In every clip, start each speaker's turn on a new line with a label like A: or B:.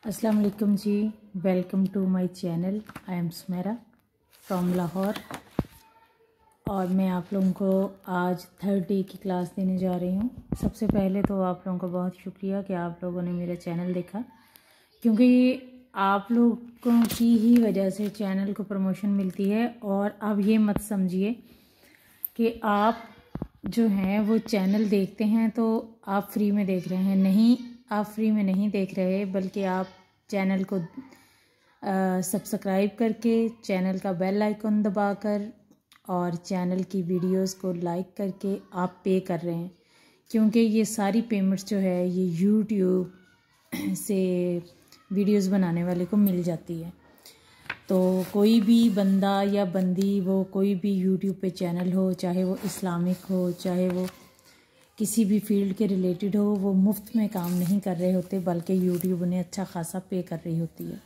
A: अस्सलाम वालेकुम जी। Welcome to my channel. I am Sumera from Lahore और मैं आप लोगों को आज थर्ड डे की क्लास देने जा रही हूँ। सबसे पहले तो आप लोगों का बहुत शुक्रिया कि आप लोगों ने मेरा चैनल देखा, क्योंकि आप लोगों की ही वजह से चैनल को प्रमोशन मिलती है। और अब ये मत समझिए कि आप जो हैं वो चैनल देखते हैं तो आप फ्री में देख रहे हैं। नहीं, आप फ्री में नहीं देख रहे, बल्कि आप चैनल को सब्सक्राइब करके, चैनल का बेल आइकन दबाकर और चैनल की वीडियोस को लाइक करके आप पे कर रहे हैं, क्योंकि ये सारी पेमेंट्स जो है ये यूट्यूब से वीडियोस बनाने वाले को मिल जाती है। तो कोई भी बंदा या बंदी, वो कोई भी यूट्यूब पे चैनल हो, चाहे वो इस्लामिक हो, चाहे वो किसी भी फील्ड के रिलेटेड हो, वो मुफ्त में काम नहीं कर रहे होते, बल्कि यूट्यूब उन्हें अच्छा खासा पे कर रही होती है।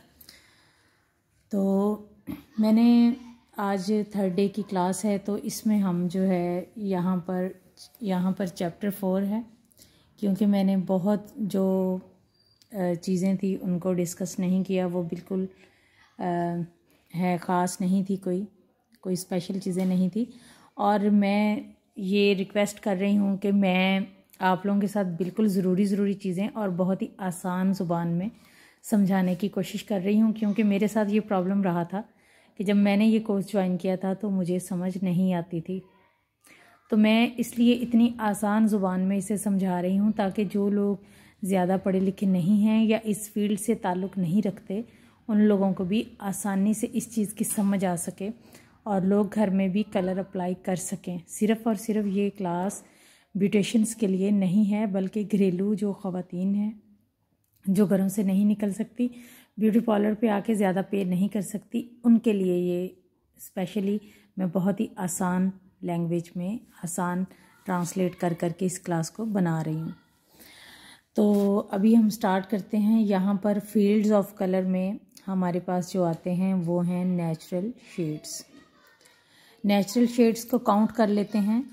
A: तो मैंने आज थर्ड डे की क्लास है, तो इसमें हम जो है यहाँ पर चैप्टर 4 है, क्योंकि मैंने बहुत जो चीज़ें थी उनको डिस्कस नहीं किया। वो बिल्कुल है ख़ास नहीं थी, कोई स्पेशल चीज़ें नहीं थी। और मैं ये रिक्वेस्ट कर रही हूँ कि मैं आप लोगों के साथ बिल्कुल ज़रूरी चीज़ें और बहुत ही आसान ज़ुबान में समझाने की कोशिश कर रही हूँ, क्योंकि मेरे साथ ये प्रॉब्लम रहा था कि जब मैंने ये कोर्स ज्वाइन किया था तो मुझे समझ नहीं आती थी। तो मैं इसलिए इतनी आसान ज़ुबान में इसे समझा रही हूँ, ताकि जो लोग ज़्यादा पढ़े लिखे नहीं हैं या इस फील्ड से ताल्लुक़ नहीं रखते, उन लोगों को भी आसानी से इस चीज़ की समझ आ सके और लोग घर में भी कलर अप्लाई कर सकें। सिर्फ़ और सिर्फ ये क्लास ब्यूटिशियंस के लिए नहीं है, बल्कि घरेलू जो ख़वातीन हैं, जो घरों से नहीं निकल सकती, ब्यूटी पार्लर पे आके ज़्यादा पे नहीं कर सकती, उनके लिए ये स्पेशली मैं बहुत ही आसान लैंग्वेज में आसान ट्रांसलेट कर करके इस क्लास को बना रही हूँ। तो अभी हम स्टार्ट करते हैं। यहाँ पर फील्ड्स ऑफ कलर में हमारे पास जो आते हैं वो हैं नेचुरल शेड्स। नेचुरल शेड्स को काउंट कर लेते हैं।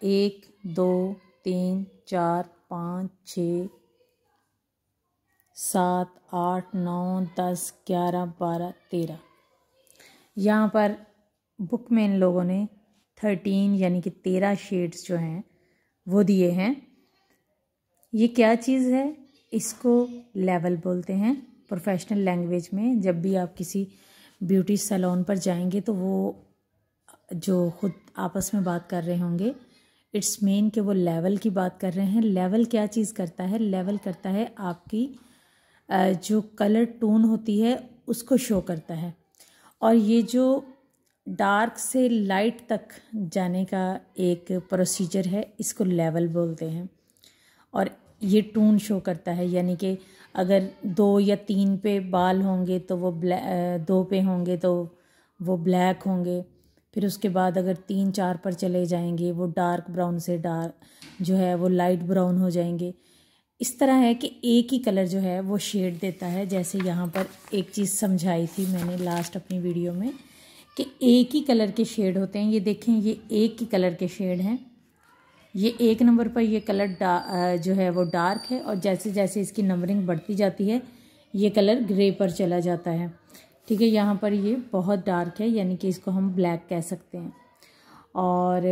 A: 1 2 3 4 5 6 7 8 9 10 11 12 13। यहाँ पर बुक में इन लोगों ने 13 यानी कि 13 शेड्स जो हैं वो दिए हैं। ये क्या चीज़ है? इसको लेवल बोलते हैं प्रोफेशनल लैंग्वेज में। जब भी आप किसी ब्यूटी सैलून पर जाएंगे तो वो जो खुद आपस में बात कर रहे होंगे, इट्स मीन कि वो लेवल की बात कर रहे हैं। लेवल क्या चीज़ करता है? लेवल करता है आपकी जो कलर टोन होती है उसको शो करता है। और ये जो डार्क से लाइट तक जाने का एक प्रोसीजर है, इसको लेवल बोलते हैं। और ये टोन शो करता है, यानी कि अगर 2 या 3 पे बाल होंगे तो वो 2 पे होंगे तो वो ब्लैक होंगे। फिर उसके बाद अगर 3 4 पर चले जाएंगे वो डार्क ब्राउन से डार्क जो है वो लाइट ब्राउन हो जाएंगे। इस तरह है कि एक ही कलर जो है वो शेड देता है। जैसे यहाँ पर एक चीज़ समझाई थी मैंने लास्ट अपनी वीडियो में कि एक ही कलर के शेड होते हैं। ये देखें, ये एक ही कलर के शेड हैं। ये 1 नंबर पर ये कलर जो है वो डार्क है, और जैसे जैसे इसकी नंबरिंग बढ़ती जाती है ये कलर ग्रे पर चला जाता है। ठीक है, यहाँ पर ये बहुत डार्क है, यानी कि इसको हम ब्लैक कह सकते हैं। और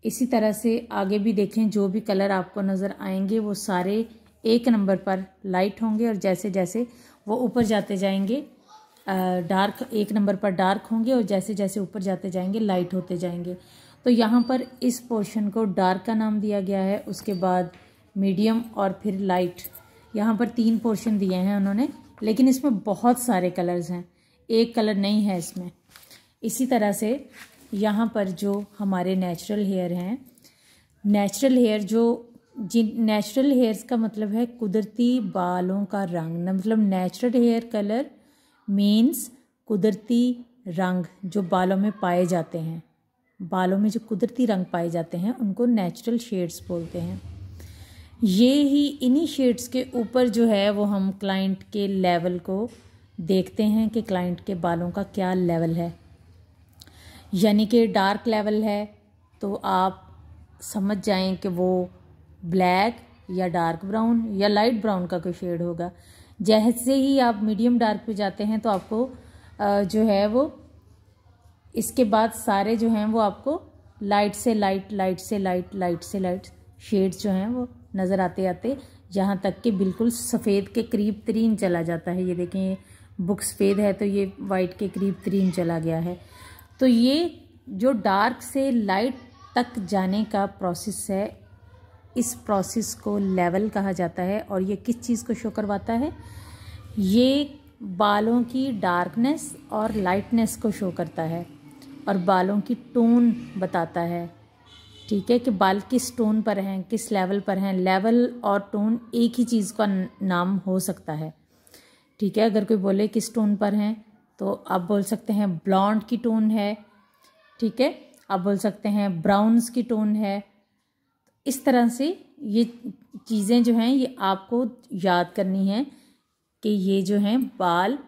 A: इसी तरह से आगे भी देखें, जो भी कलर आपको नज़र आएंगे वो सारे 1 नंबर पर लाइट होंगे, और जैसे जैसे वो ऊपर जाते जाएंगे डार्क 1 नंबर पर डार्क होंगे, और जैसे जैसे ऊपर जाते जाएंगे लाइट होते जाएंगे। तो यहाँ पर इस पोर्शन को डार्क का नाम दिया गया है, उसके बाद मीडियम और फिर लाइट। यहाँ पर 3 पोर्शन दिए हैं उन्होंने, लेकिन इसमें बहुत सारे कलर्स हैं, एक कलर नहीं है इसमें। इसी तरह से यहाँ पर जो हमारे नेचुरल हेयर हैं, नेचुरल हेयर नेचुरल हेयर्स का मतलब है कुदरती बालों का रंग। मतलब नेचुरल हेयर कलर मीन्स कुदरती रंग जो बालों में पाए जाते हैं। बालों में जो कुदरती रंग पाए जाते हैं उनको नेचुरल शेड्स बोलते हैं। ये ही इन्हीं शेड्स के ऊपर जो है वो हम क्लाइंट के लेवल को देखते हैं कि क्लाइंट के बालों का क्या लेवल है। यानी कि डार्क लेवल है तो आप समझ जाएं कि वो ब्लैक या डार्क ब्राउन या लाइट ब्राउन का कोई शेड होगा। जैसे ही आप मीडियम डार्क पे जाते हैं तो आपको जो है वो इसके बाद सारे जो हैं वो आपको लाइट से लाइट, लाइट से लाइट, लाइट से लाइट शेड्स जो हैं वो नज़र आते आते यहाँ तक कि बिल्कुल सफ़ेद के करीब तरीन चला जाता है। ये देखें, बुक सफ़ेद है तो ये वाइट के करीब तरीन चला गया है। तो ये जो डार्क से लाइट तक जाने का प्रोसेस है, इस प्रोसेस को लेवल कहा जाता है। और ये किस चीज़ को शो करवाता है? ये बालों की डार्कनेस और लाइटनेस को शो करता है और बालों की टोन बताता है। ठीक है, कि बाल किस टोन पर हैं, किस लेवल पर हैं। लेवल और टोन एक ही चीज़ का नाम हो सकता है। ठीक है, अगर कोई बोले किस टोन पर हैं तो आप बोल सकते हैं ब्लॉन्ड की टोन है। ठीक है, आप बोल सकते हैं ब्राउन्स की टोन है। इस तरह से ये चीज़ें जो हैं ये आपको याद करनी है कि ये जो हैं बाल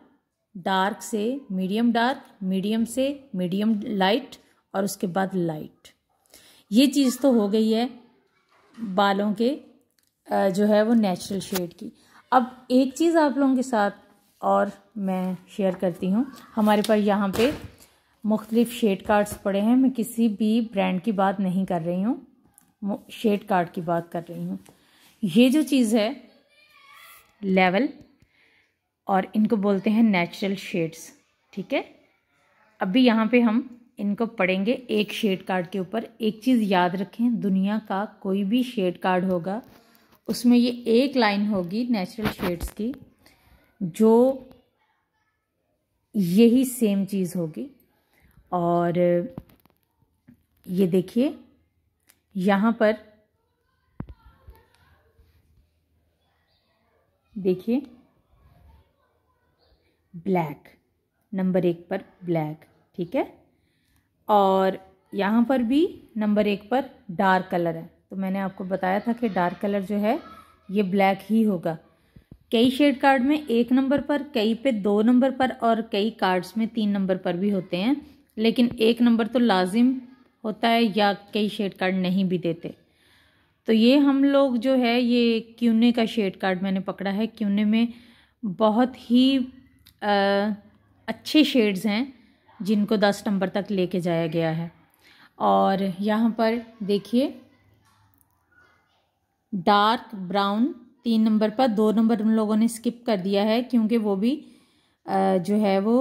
A: डार्क से मीडियम डार्क, मीडियम से मीडियम लाइट और उसके बाद लाइट। ये चीज़ तो हो गई है बालों के जो है वो नेचुरल शेड की। अब एक चीज़ आप लोगों के साथ और मैं शेयर करती हूँ। हमारे पास यहाँ पे मुख्तलिफ शेड कार्ड्स पड़े हैं। मैं किसी भी ब्रांड की बात नहीं कर रही हूँ, शेड कार्ड की बात कर रही हूँ। ये जो चीज़ है लेवल और इनको बोलते हैं नेचुरल शेड्स। ठीक है, अभी यहाँ पे हम इनको पढ़ेंगे एक शेड कार्ड के ऊपर। एक चीज़ याद रखें, दुनिया का कोई भी शेड कार्ड होगा उसमें ये एक लाइन होगी नेचुरल शेड्स की, जो यही सेम चीज़ होगी। और ये देखिए यहाँ पर देखिए ब्लैक, नंबर 1 पर ब्लैक। ठीक है, और यहाँ पर भी नंबर 1 पर डार्क कलर है। तो मैंने आपको बताया था कि डार्क कलर जो है ये ब्लैक ही होगा। कई शेड कार्ड में 1 नंबर पर, कई पे 2 नंबर पर और कई कार्ड्स में 3 नंबर पर भी होते हैं, लेकिन 1 नंबर तो लाजिम होता है या कई शेड कार्ड नहीं भी देते। तो ये हम लोग जो है ये क्यूने का शेड कार्ड मैंने पकड़ा है। क्यूने में बहुत ही अच्छे शेड्स हैं जिनको 10 नंबर तक लेके जाया गया है। और यहाँ पर देखिए डार्क ब्राउन 3 नंबर पर, 2 नंबर उन लोगों ने स्किप कर दिया है क्योंकि वो भी जो है वो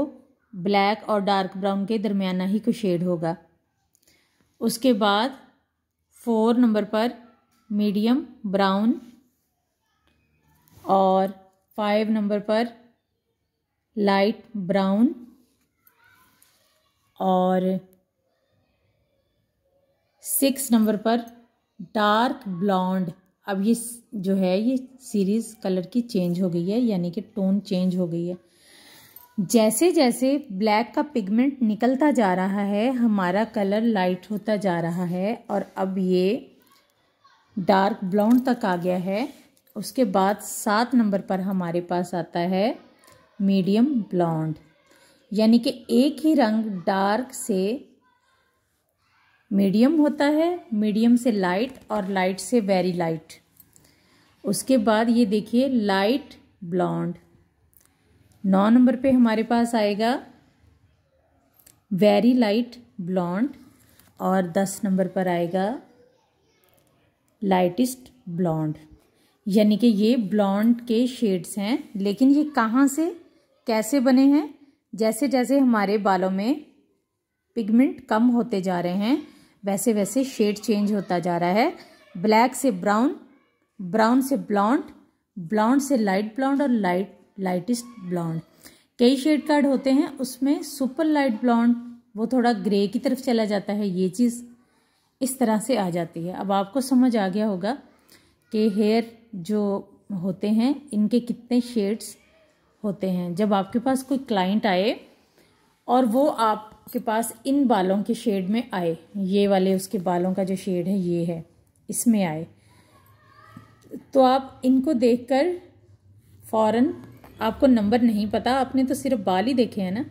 A: ब्लैक और डार्क ब्राउन के दरमियाना ही कोई शेड होगा। उसके बाद 4 नंबर पर मीडियम ब्राउन और 5 नंबर पर लाइट ब्राउन और 6 नंबर पर डार्क ब्लॉन्ड। अब ये जो है ये सीरीज़ कलर की चेंज हो गई है, यानी कि टोन चेंज हो गई है। जैसे जैसे ब्लैक का पिगमेंट निकलता जा रहा है हमारा कलर लाइट होता जा रहा है और अब ये डार्क ब्लॉन्ड तक आ गया है। उसके बाद 7 नंबर पर हमारे पास आता है मीडियम ब्लॉन्ड, यानी कि एक ही रंग डार्क से मीडियम होता है, मीडियम से लाइट और लाइट से वेरी लाइट। उसके बाद ये देखिए लाइट ब्लॉन्ड। 9 नंबर पे हमारे पास आएगा वेरी लाइट ब्लॉन्ड और 10 नंबर पर आएगा लाइटेस्ट ब्लॉन्ड। यानी कि ये ब्लॉन्ड के शेड्स हैं, लेकिन ये कहाँ से कैसे बने हैं? जैसे जैसे हमारे बालों में पिगमेंट कम होते जा रहे हैं वैसे वैसे शेड चेंज होता जा रहा है। ब्लैक से ब्राउन, ब्राउन से ब्लॉन्ड, ब्लॉन्ड से लाइट ब्लॉन्ड और लाइटेस्ट ब्लॉन्ड। कई शेड कार्ड होते हैं उसमें सुपर लाइट ब्लॉन्ड वो थोड़ा ग्रे की तरफ चला जाता है। ये चीज़ इस तरह से आ जाती है। अब आपको समझ आ गया होगा कि हेयर जो होते हैं इनके कितने शेड्स होते हैं। जब आपके पास कोई क्लाइंट आए और वो आपके पास इन बालों के शेड में आए, ये वाले उसके बालों का जो शेड है ये है, इसमें आए, तो आप इनको देखकर फ़ौरन, आपको नंबर नहीं पता, आपने तो सिर्फ बाल ही देखे हैं ना,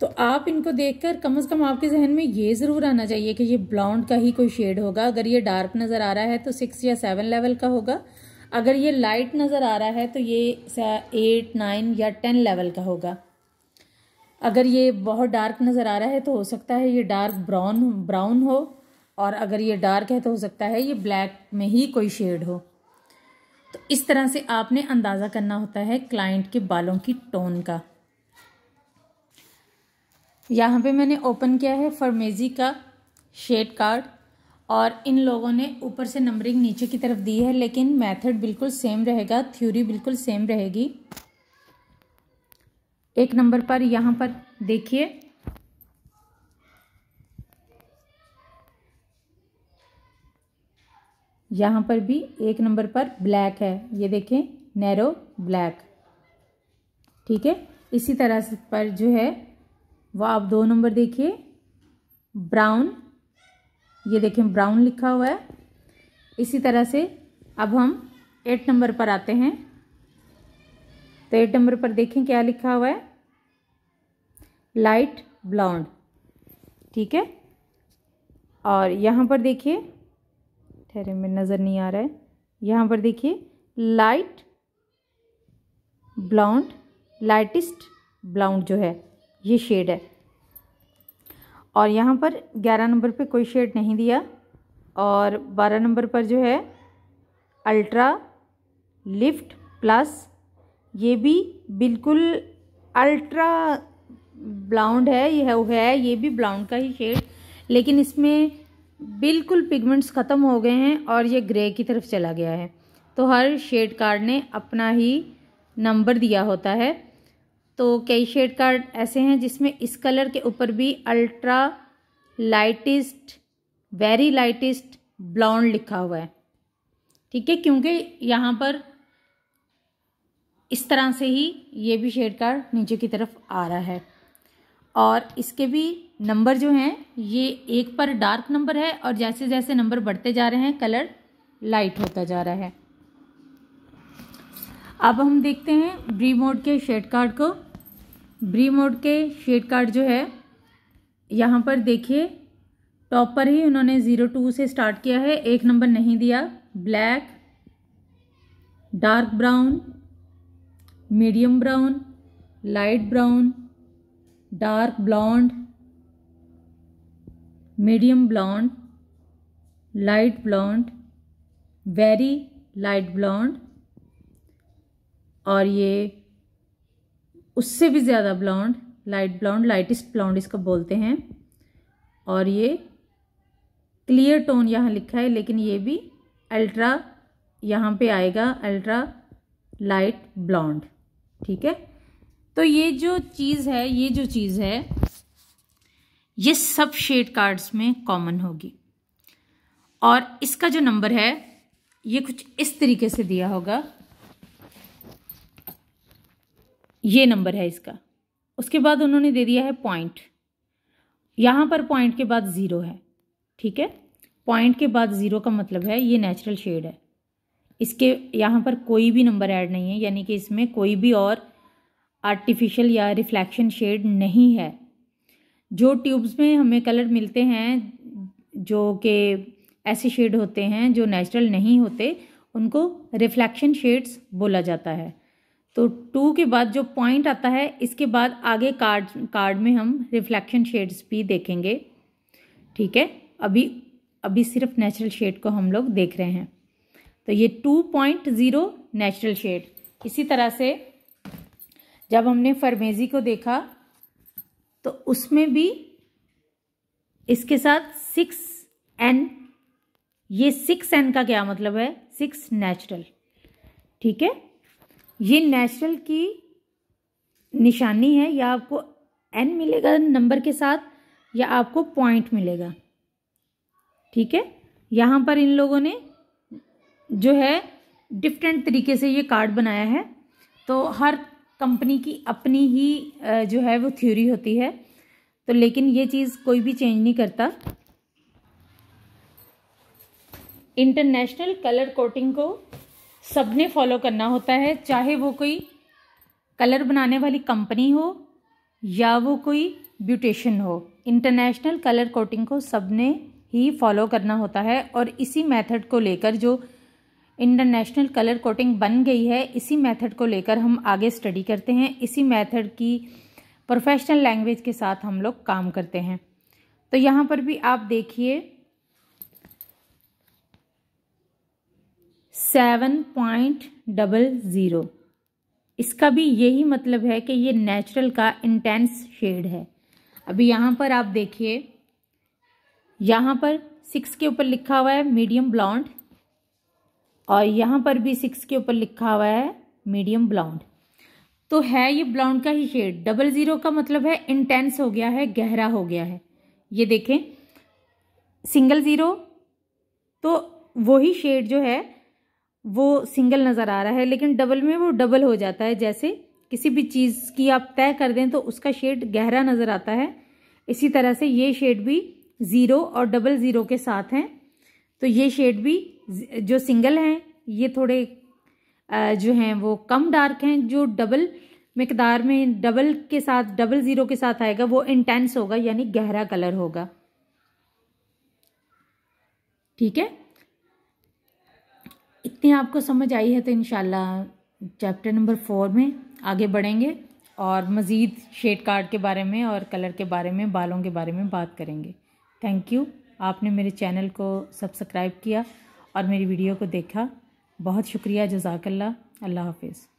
A: तो आप इनको देखकर कम से कम आपके जहन में ये ज़रूर आना चाहिए कि ये ब्लॉन्ड का ही कोई शेड होगा। अगर ये डार्क नज़र आ रहा है तो 6 या 7 लेवल का होगा, अगर ये लाइट नज़र आ रहा है तो ये 8, 9 या 10 लेवल का होगा। अगर ये बहुत डार्क नज़र आ रहा है तो हो सकता है ये डार्क ब्राउन हो, और अगर ये डार्क है तो हो सकता है ये ब्लैक में ही कोई शेड हो। तो इस तरह से आपने अंदाज़ा करना होता है क्लाइंट के बालों की टोन का। यहाँ पे मैंने ओपन किया है फॉर्मेजी का शेड कार्ड, और इन लोगों ने ऊपर से नंबरिंग नीचे की तरफ दी है, लेकिन मेथड बिल्कुल सेम रहेगा, थ्योरी बिल्कुल सेम रहेगी। 1 नंबर पर यहाँ पर देखिए, यहाँ पर भी 1 नंबर पर ब्लैक है, ये देखें नैरो ब्लैक, ठीक है। इसी तरह से पर जो है वो आप 2 नंबर देखिए ब्राउन, ये देखें ब्राउन लिखा हुआ है। इसी तरह से अब हम 8 नंबर पर आते हैं, तो 8 नंबर पर देखें क्या लिखा हुआ है, लाइट ब्लॉन्ड, ठीक है। और यहाँ पर देखिए, ठहरे में नज़र नहीं आ रहा है, यहाँ पर देखिए लाइट ब्लॉन्ड, लाइटेस्ट ब्लॉन्ड जो है ये शेड है। और यहाँ पर 11 नंबर पे कोई शेड नहीं दिया, और 12 नंबर पर जो है अल्ट्रा लिफ्ट प्लस, ये भी बिल्कुल अल्ट्रा ब्लाउंड है, ये भी ब्लाउंड का ही शेड, लेकिन इसमें बिल्कुल पिगमेंट्स ख़त्म हो गए हैं और ये ग्रे की तरफ चला गया है। तो हर शेड कार्ड ने अपना ही नंबर दिया होता है। तो कई शेड कार्ड ऐसे हैं जिसमें इस कलर के ऊपर भी ultra lightest, very lightest blonde लिखा हुआ है, ठीक है, क्योंकि यहाँ पर इस तरह से ही ये भी शेड कार्ड नीचे की तरफ आ रहा है। और इसके भी नंबर जो हैं ये 1 पर डार्क नंबर है, और जैसे जैसे नंबर बढ़ते जा रहे हैं कलर लाइट होता जा रहा है। अब हम देखते हैं ब्री मोड के शेड कार्ड को। ब्री मोड के शेड कार्ड जो है यहाँ पर देखिए टॉप पर ही उन्होंने 02 से स्टार्ट किया है, 1 नंबर नहीं दिया। Black, dark brown, medium brown, light brown, dark blonde, medium blonde, light blonde, very light blonde, और ये उससे भी ज़्यादा blonde, light blonde, lightest blonde इसको बोलते हैं। और ये क्लियर टोन यहाँ लिखा है, लेकिन ये भी अल्ट्रा यहाँ पे आएगा, अल्ट्रा लाइट ब्लॉन्ड, ठीक है। तो ये जो चीज़ है ये सब शेड कार्ड्स में कॉमन होगी। और इसका जो नंबर है ये कुछ इस तरीके से दिया होगा, ये नंबर है इसका। उसके बाद उन्होंने दे दिया है पॉइंट, यहाँ पर पॉइंट के बाद 0 है, ठीक है। पॉइंट के बाद 0 का मतलब है ये नेचुरल शेड है, इसके यहाँ पर कोई भी नंबर ऐड नहीं है, यानी कि इसमें कोई भी और आर्टिफिशियल या रिफ्लेक्शन शेड नहीं है। जो ट्यूब्स में हमें कलर मिलते हैं जो कि ऐसे शेड होते हैं जो नेचुरल नहीं होते, उनको रिफ्लेक्शन शेड्स बोला जाता है। तो 2 के बाद जो पॉइंट आता है, इसके बाद आगे कार्ड में हम रिफ्लेक्शन शेड्स भी देखेंगे, ठीक है। अभी सिर्फ नेचुरल शेड को हम लोग देख रहे हैं। तो ये 2.0 नेचुरल शेड। इसी तरह से जब हमने फॉर्मेजी को देखा तो उसमें भी इसके साथ 6N, ये 6N का क्या मतलब है, 6 नेचुरल, ठीक है। ये नेचुरल की निशानी है, या आपको N मिलेगा नंबर के साथ या आपको पॉइंट मिलेगा, ठीक है। यहाँ पर इन लोगों ने जो है डिफरेंट तरीके से ये कार्ड बनाया है। तो हर कंपनी की अपनी ही जो है वो थ्योरी होती है, तो लेकिन ये चीज़ कोई भी चेंज नहीं करता। इंटरनेशनल कलर कोडिंग को सबने फॉलो करना होता है, चाहे वो कोई कलर बनाने वाली कंपनी हो या वो कोई ब्यूटिशियन हो। इंटरनेशनल कलर कोडिंग को सबने ही फॉलो करना होता है, और इसी मेथड को लेकर जो इंटरनेशनल कलर कोटिंग बन गई है। इसी मेथड को लेकर हम आगे स्टडी करते हैं, इसी मेथड की प्रोफेशनल लैंग्वेज के साथ हम लोग काम करते हैं। तो यहाँ पर भी आप देखिए 7.00, इसका भी यही मतलब है कि ये नेचुरल का इंटेंस शेड है। अभी यहाँ पर आप देखिए, यहाँ पर 6 के ऊपर लिखा हुआ है मीडियम ब्लॉन्ड, और यहाँ पर भी 6 के ऊपर लिखा हुआ है मीडियम ब्लॉन्ड। तो है ये ब्लॉन्ड का ही शेड। 00 का मतलब है इंटेंस हो गया है, गहरा हो गया है। ये देखें, सिंगल 0 तो वही शेड जो है वो सिंगल नज़र आ रहा है, लेकिन डबल में वो डबल हो जाता है। जैसे किसी भी चीज़ की आप तय कर दें तो उसका शेड गहरा नज़र आता है, इसी तरह से ये शेड भी 0 और 00 के साथ हैं। तो ये शेड भी जो सिंगल हैं ये थोड़े जो हैं वो कम डार्क हैं, जो डबल मिकदार में डबल के साथ 00 के साथ आएगा वो इंटेंस होगा, यानी गहरा कलर होगा। ठीक है, इतनी आपको समझ आई है तो इंशाल्लाह चैप्टर नंबर 4 में आगे बढ़ेंगे और मज़ीद शेड कार्ड के बारे में और कलर के बारे में, बालों के बारे में बात करेंगे। थैंक यू, आपने मेरे चैनल को सब्सक्राइब किया और मेरी वीडियो को देखा। बहुत शुक्रिया, जज़ाकल्लाह। अल्लाह हाफिज़।